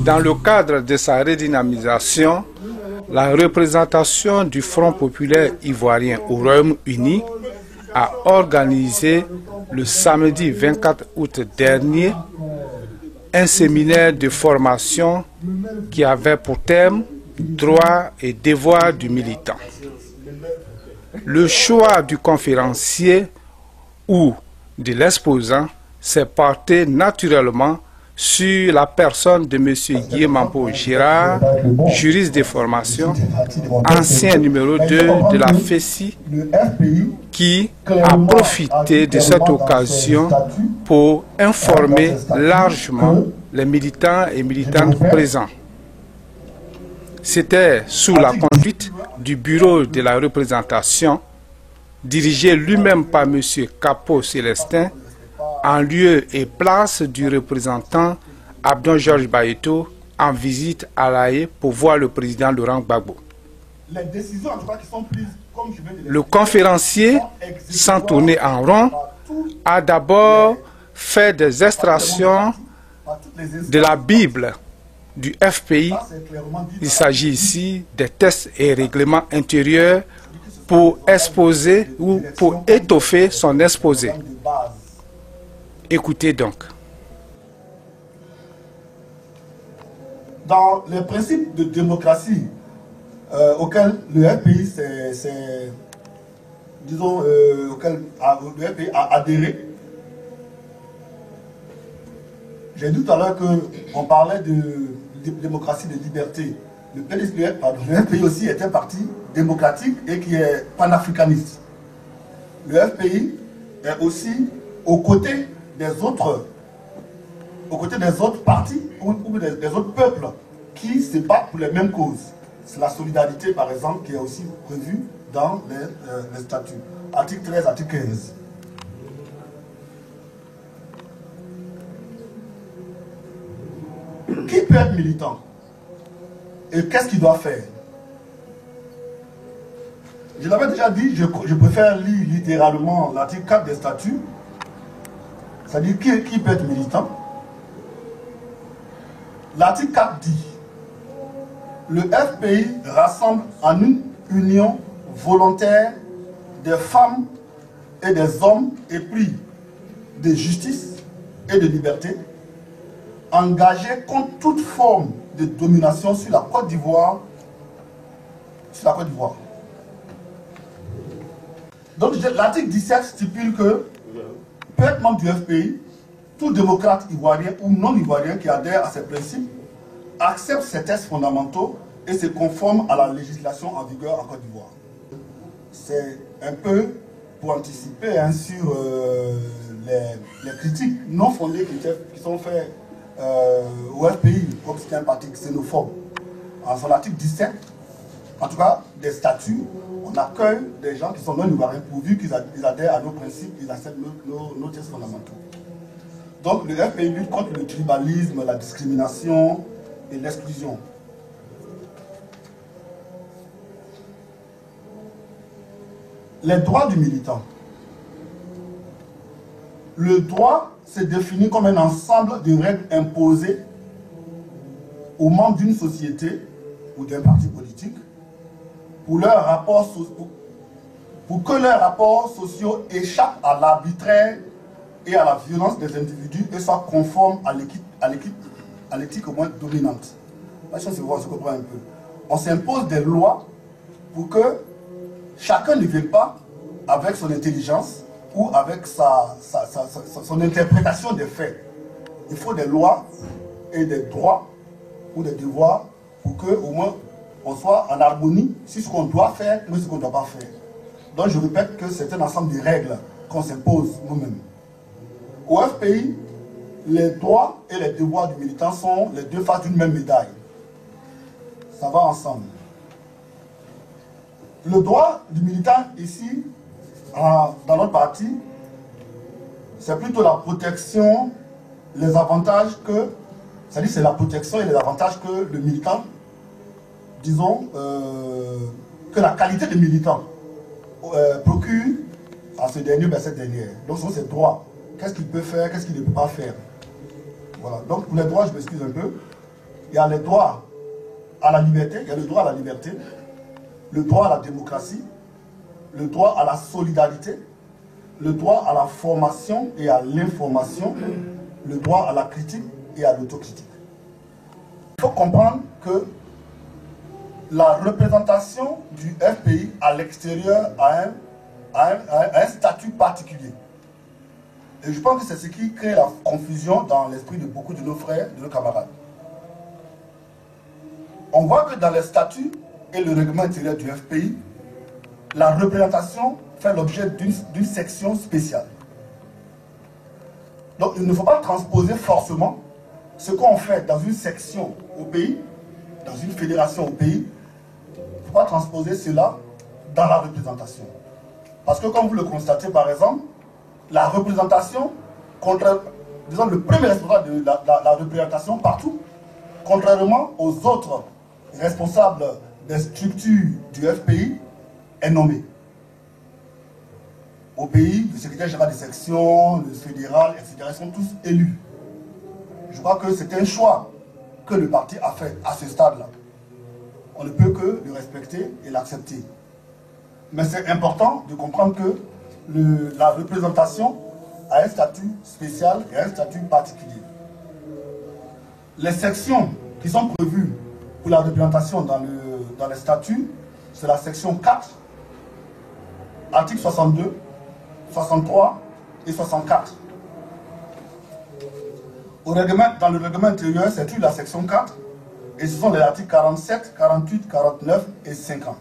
Dans le cadre de sa redynamisation, la représentation du Front populaire ivoirien au Royaume-Uni a organisé le samedi 24 août dernier un séminaire de formation qui avait pour thème « Droits et devoirs du militant ». Le choix du conférencier ou de l'exposant s'est porté naturellement sur la personne de M. Guillaume Gérard, juriste de formation, ancien numéro 2 de la FESI, qui a profité de cette occasion pour informer largement les militants et militantes présents. C'était sous la conduite du bureau de la représentation, dirigé lui-même par M. Capot Célestin, en lieu et place du représentant Abdon Georges Bayeto en visite à La Haye pour voir le président Laurent Gbagbo. Les décisions, en tout cas, qui sont prises, comme je viens de le conférencier, sans tourner en rond, a d'abord fait des extractions de la Bible du FPI. Il s'agit ici des textes et règlements intérieurs pour exposer ou pour étoffer son exposé. Écoutez donc. Dans les principes de démocratie auxquels le FPI auquel le FPI a adhéré, j'ai dit tout à l'heure qu'on parlait de démocratie, de liberté. Le FPI aussi est un parti démocratique et qui est panafricaniste. Le FPI est aussi aux côtés des autres partis ou des autres peuples qui se battent pour les mêmes causes. C'est la solidarité, par exemple, qui est aussi prévue dans les statuts. Article 13, article 15. Qui peut être militant? Et qu'est-ce qu'il doit faire? Je l'avais déjà dit, je préfère lire littéralement l'article 4 des statuts. C'est-à-dire qui peut être militant. L'article 4 dit: le FPI rassemble en une union volontaire des femmes et des hommes épris de justice et de liberté, engagés contre toute forme de domination sur la Côte d'Ivoire. Donc l'article 17 stipule que peut être membre du FPI, tout démocrate ivoirien ou non ivoirien qui adhère à ces principes accepte ces textes fondamentaux et se conforme à la législation en vigueur en Côte d'Ivoire. C'est un peu pour anticiper sur les critiques non fondées qui sont faites au FPI, comme c'était un parti xénophobe. En son article 17, en tout cas des statuts, on accueille des gens qui sont non ivoiriens pourvu qu'ils adhèrent à nos principes, ils acceptent nos textes fondamentaux. Donc le FPI lutte contre le tribalisme, la discrimination et l'exclusion. Les droits du militant. Le droit se définit comme un ensemble de règles imposées aux membres d'une société ou d'un parti politique pour que leurs rapports sociaux échappent à l'arbitraire et à la violence des individus et soient conformes à l'éthique au moins dominante. La chose, on se comprend un peu. On s'impose des lois pour que chacun ne vienne pas avec son intelligence ou avec son interprétation des faits. Il faut des lois et des droits ou des devoirs pour que au moins on soit en harmonie sur ce qu'on doit faire et ce qu'on ne doit pas faire. Donc je répète que c'est un ensemble de règles qu'on s'impose nous-mêmes. Au FPI, les droits et les devoirs du militant sont les deux faces d'une même médaille. Ça va ensemble. Le droit du militant ici, dans notre parti, c'est plutôt la protection, les avantages que, c'est-à-dire c'est la protection et les avantages que le militant, disons, que la qualité de militant procure à ce dernier, ben cette dernière. Donc ce sont ses droits. Qu'est-ce qu'il peut faire, qu'est-ce qu'il ne peut pas faire. Voilà. Donc pour les droits, je m'excuse un peu. il y a les droits à la liberté, il y a le droit à la liberté, le droit à la démocratie, le droit à la solidarité, le droit à la formation et à l'information, le droit à la critique et à l'autocritique. Il faut comprendre que la représentation du FPI à l'extérieur a un statut particulier. Et je pense que c'est ce qui crée la confusion dans l'esprit de beaucoup de nos frères, de nos camarades. On voit que dans les statuts et le règlement intérieur du FPI, la représentation fait l'objet d'une section spéciale. Donc il ne faut pas transposer forcément ce qu'on fait dans une section au pays, dans une fédération au pays. Il ne faut pas transposer cela dans la représentation. Parce que comme vous le constatez par exemple, la représentation, disons le premier responsable de la représentation partout, contrairement aux autres responsables des structures du FPI, est nommé. Au pays, le secrétaire général des sections, le fédéral, etc., ils sont tous élus. Je crois que c'est un choix que le parti a fait à ce stade-là. On ne peut que le respecter et l'accepter. Mais c'est important de comprendre que la représentation a un statut spécial et un statut particulier. Les sections qui sont prévues pour la représentation dans les statuts, c'est la section 4, articles 62, 63 et 64. Dans le règlement intérieur, c'est toute la section 4 et ce sont les articles 47, 48, 49 et 50.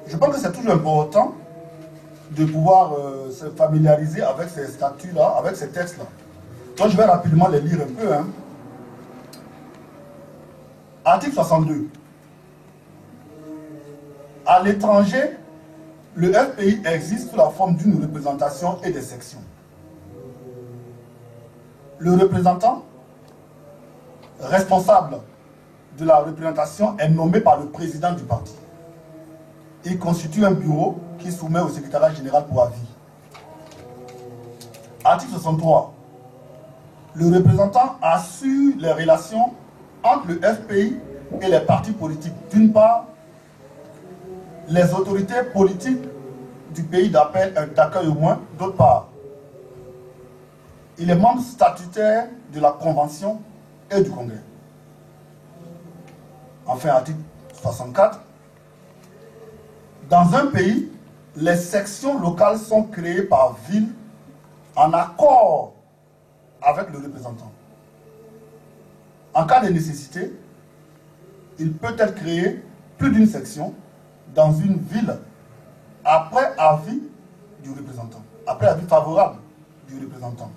Je pense que c'est toujours important de pouvoir se familiariser avec ces statuts-là, avec ces textes-là. Donc je vais rapidement les lire un peu. Article 62. À l'étranger, le FPI existe sous la forme d'une représentation et des sections. Le représentant responsable de la représentation est nommé par le président du parti. Il constitue un bureau qui soumet au secrétariat général pour avis. Article 63. Le représentant assure les relations entre le FPI et les partis politiques. D'une part, les autorités politiques du pays d'accueil au moins. D'autre part, il est membre statutaire de la Convention et du Congrès. Enfin, article 64. Dans un pays, les sections locales sont créées par ville en accord avec le représentant. En cas de nécessité, il peut être créé plus d'une section dans une ville après avis du représentant, après avis favorable du représentant.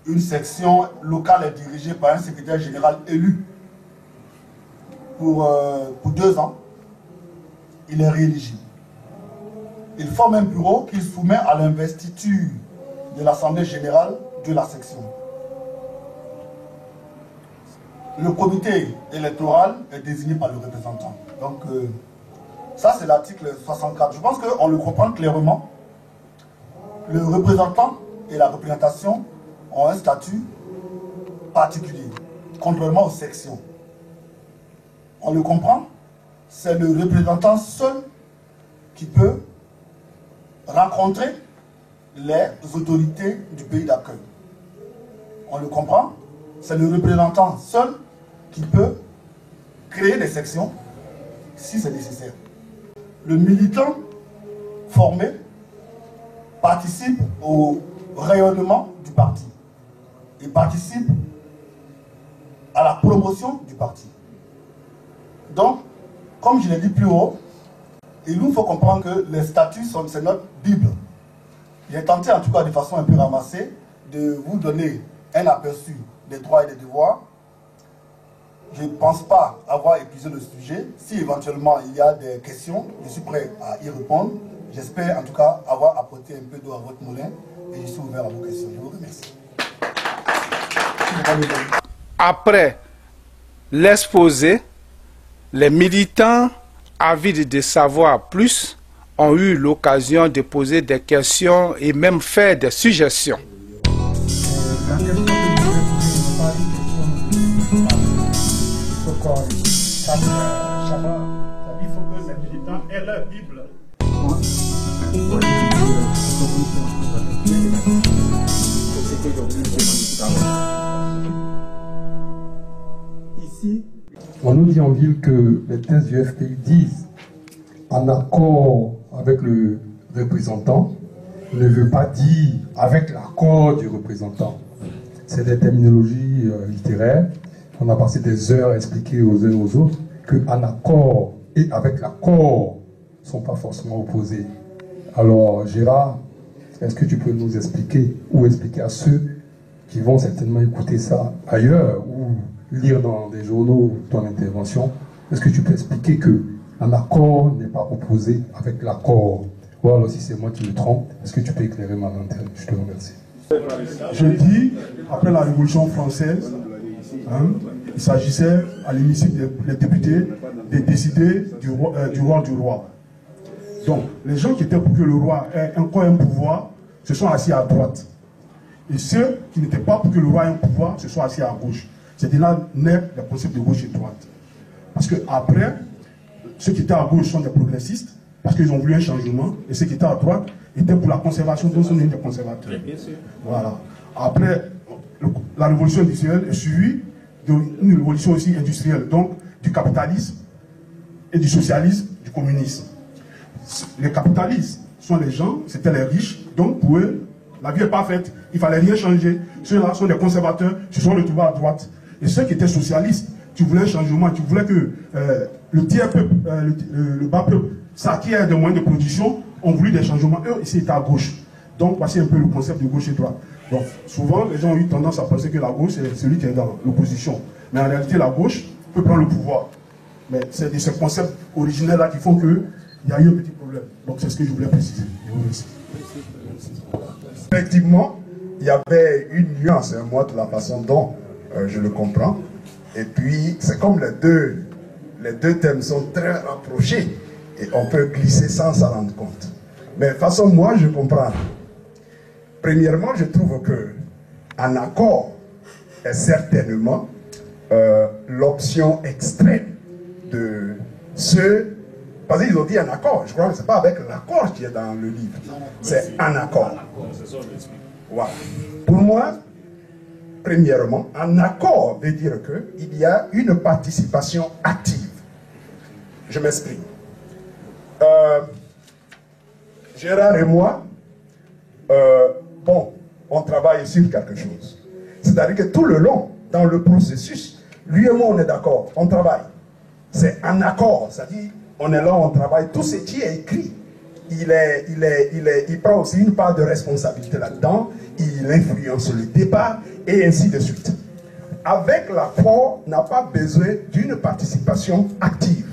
Une section locale est dirigée par un secrétaire général élu pour 2 ans. Il est rééligible. Il forme un bureau qu'il soumet à l'investiture de l'Assemblée générale de la section. Le comité électoral est désigné par le représentant. Donc, ça c'est l'article 64. Je pense qu'on le comprend clairement. Le représentant et la représentation ont un statut particulier, contrairement aux sections. On le comprend. C'est le représentant seul qui peut rencontrer les autorités du pays d'accueil. On le comprend. C'est le représentant seul qui peut créer des sections si c'est nécessaire. Le militant formé participe au rayonnement du parti. Il participe à la promotion du parti. Donc, comme je l'ai dit plus haut, il nous faut comprendre que les statuts, c'est notre Bible. J'ai tenté, en tout cas de façon un peu ramassée, de vous donner un aperçu des droits et des devoirs. Je ne pense pas avoir épuisé le sujet. Si éventuellement il y a des questions, je suis prêt à y répondre. J'espère en tout cas avoir apporté un peu d'eau à votre moulin et je suis ouvert à vos questions. Je vous remercie. Après l'exposé, les militants avides de savoir plus ont eu l'occasion de poser des questions et même faire des suggestions. La question que je vais poser pas une question de il faut qu'on chaque Shabbat. Il faut que les militants aient leur Bible. Ici, on nous dit en ville que les thèses du FPI disent en accord avec le représentant ne veut pas dire avec l'accord du représentant. C'est des terminologies littéraires. On a passé des heures à expliquer aux uns aux autres que en accord et avec l'accord ne sont pas forcément opposés. Alors Gérard, est-ce que tu peux nous expliquer ou expliquer à ceux qui vont certainement écouter ça ailleurs ou lire dans des journaux ton intervention, est-ce que tu peux expliquer que un accord n'est pas opposé avec l'accord? Ou alors si c'est moi qui me trompe, est-ce que tu peux éclairer ma lanterne? Je te remercie. Je dis, après la Révolution française, il s'agissait à l'hémicycle des députés de décider du roi. Donc, les gens qui étaient pour que le roi ait encore un pouvoir se sont assis à droite. Et ceux qui n'étaient pas pour que le roi ait un pouvoir se sont assis à gauche. C'est de là naît le principe de gauche et droite. Parce que après, ceux qui étaient à gauche sont des progressistes, parce qu'ils ont voulu un changement, et ceux qui étaient à droite étaient pour la conservation, donc sont des conservateurs. Voilà. Après, la révolution industrielle est suivie d'une révolution aussi industrielle, donc du capitalisme et du socialisme, du communisme. Les capitalistes sont les gens, c'était les riches, donc pour eux, la vie est parfaite, il ne fallait rien changer. Ceux-là sont des conservateurs, se sont retrouvés à droite. Et ceux qui étaient socialistes, tu voulais un changement, tu voulais que le tiers peuple, le bas peuple, s'acquiert des moyens de production, ont voulu des changements. Eux, ici, étaient à gauche. Donc, voici un peu le concept de gauche et droite. Donc, souvent, les gens ont eu tendance à penser que la gauche, c'est celui qui est dans l'opposition. Mais en réalité, la gauche peut prendre le pouvoir. Mais c'est de ce concept originel-là qui font qu'il y a eu un petit problème. Donc, c'est ce que je voulais préciser. Je vous remercie. Effectivement, il y avait une nuance, moi, de la façon dont je le comprends. Et puis, c'est comme les deux thèmes sont très rapprochés et on peut glisser sans s'en rendre compte. Mais de toute façon, moi, je comprends. Premièrement, je trouve que un accord est certainement l'option extrême de ceux. Parce qu'ils ont dit un accord. Je crois que ce n'est pas avec l'accord qui est dans le livre. C'est un accord. Voilà. Pour moi, premièrement, un accord veut dire qu'il y a une participation active. Je m'exprime. Gérard et moi, on travaille sur quelque chose. C'est-à-dire que tout le long, dans le processus, lui et moi, on est d'accord, on travaille. C'est un accord, c'est-à-dire, on est là, on travaille. Tout ce qui est écrit, il prend aussi une part de responsabilité là-dedans, il influence le débat, et ainsi de suite. Avec l'accord, on n'a pas besoin d'une participation active.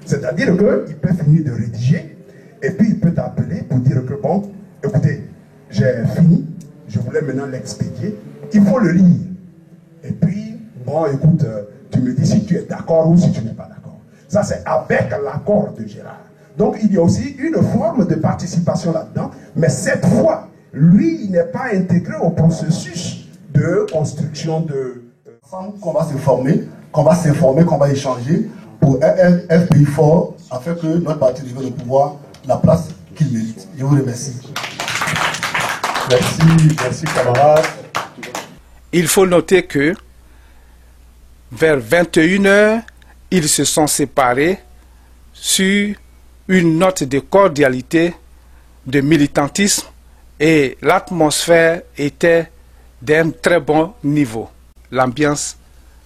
C'est-à-dire qu'il peut finir de rédiger, et puis il peut t'appeler pour dire que, bon, écoutez, j'ai fini, je voulais maintenant l'expédier, il faut le lire. Et puis, bon, écoute, tu me dis si tu es d'accord ou si tu n'es pas d'accord. Ça, c'est avec l'accord de Gérard. Donc, il y a aussi une forme de participation là-dedans, mais cette fois, lui, il n'est pas intégré au processus de construction de... Qu'on va se former, qu'on va s'informer, qu'on va échanger pour un FPI fort, afin que notre parti revienne au pouvoir la place qu'il mérite. Je vous remercie. Merci camarades. Il faut noter que vers 21 h, ils se sont séparés sur une note de cordialité, de militantisme, et l'atmosphère était d'un très bon niveau. L'ambiance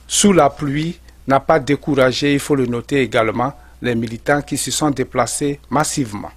sous la pluie n'a pas découragé, il faut le noter également, les militants qui se sont déplacés massivement.